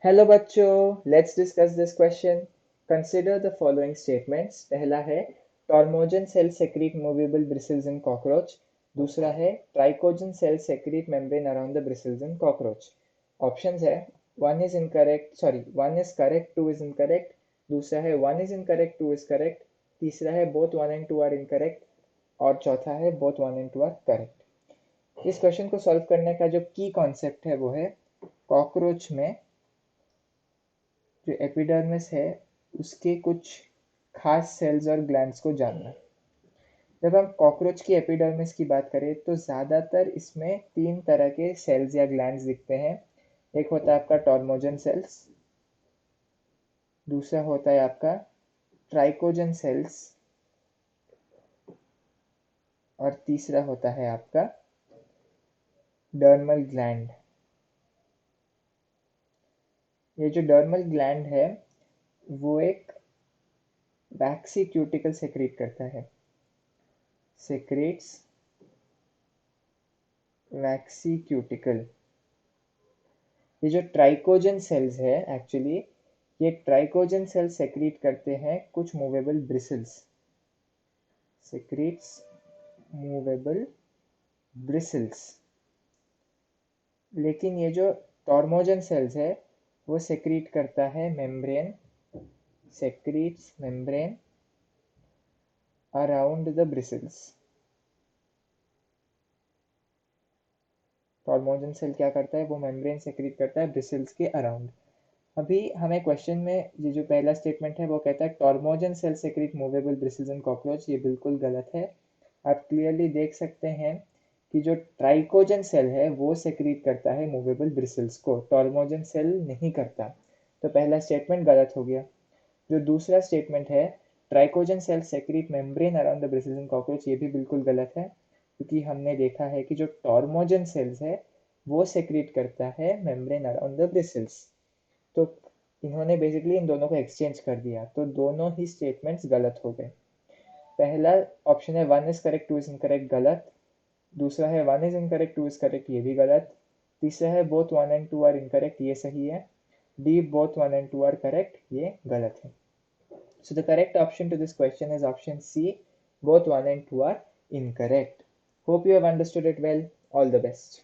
Hello बच्चों, let's discuss this question. Consider the following statements. पहला है tormogen cell secrete movable bristles in cockroach. दूसरा है trichogen cell secrete membrane around the bristles in cockroach. Options है one is correct, two is incorrect. दूसरा है one is incorrect, two is correct. तीसरा है both one and two are incorrect. और चौथा है both one and two are correct. इस question को सॉल्व करने का जो की कॉन्सेप्ट है वो है कॉकरोच में जो एपिडर्मिस है उसके कुछ खास सेल्स और ग्लैंड्स को जानना। जब हम कॉकरोच की एपिडर्मिस की बात करें तो ज़्यादातर इसमें तीन तरह के सेल्स या ग्लैंड्स दिखते हैं। एक होता है आपका टॉर्मोजन सेल्स, दूसरा होता है आपका ट्राइकोजन सेल्स, और तीसरा होता है आपका डर्मल ग्लैंड। ये जो डर्मल ग्लैंड है वो एक वैक्सी क्यूटिकल सेक्रेट करता है, सेक्रेट्स वैक्सी क्यूटिकल। ये जो ट्राइकोजन सेल्स है एक्चुअली, ये ट्राइकोजन सेल सेक्रीट करते हैं कुछ मूवेबल ब्रिसल्स, सेक्रीट्स मूवेबल ब्रिसल्स। लेकिन ये जो टॉर्मोजन सेल्स है वो सेक्रीट करता है membrane, secretes membrane around the bristles. Tormogen cell क्या करता है, वो मेम्ब्रेन सेक्रीट करता है ब्रिसल्स के अराउंड। अभी हमें क्वेश्चन में ये जो पहला स्टेटमेंट है वो कहता है tormogen cell secrete movable bristles in cockroach. ये बिल्कुल गलत है। आप क्लियरली देख सकते हैं कि जो ट्राइकोजन सेल है वो सेक्रेट करता है मूवेबल ब्रिसल्स को, टॉर्मोजन सेल नहीं करता। तो पहला स्टेटमेंट गलत हो गया। जो दूसरा स्टेटमेंट है trichogen cell secrete membrane around the bristles in cockroach, ये भी बिल्कुल गलत है, क्योंकि हमने देखा है कि जो टॉर्मोजन सेल्स है वो सेक्रेट करता है मेम्ब्रेन अराउंड द ब्रिसल्स। तो इन्होंने बेसिकली इन दोनों को एक्सचेंज कर दिया, तो दोनों ही स्टेटमेंट्स गलत हो गए। पहला ऑप्शन है one is correct two is incorrect, गलत। दूसरा है one is incorrect two is correct, ये भी गलत। तीसरा है both one and two are incorrect, ये सही है। D both one and two are correct, ये गलत है। So the correct option to this question is option C, both one and two are incorrect. Hope you have understood it well. All the best.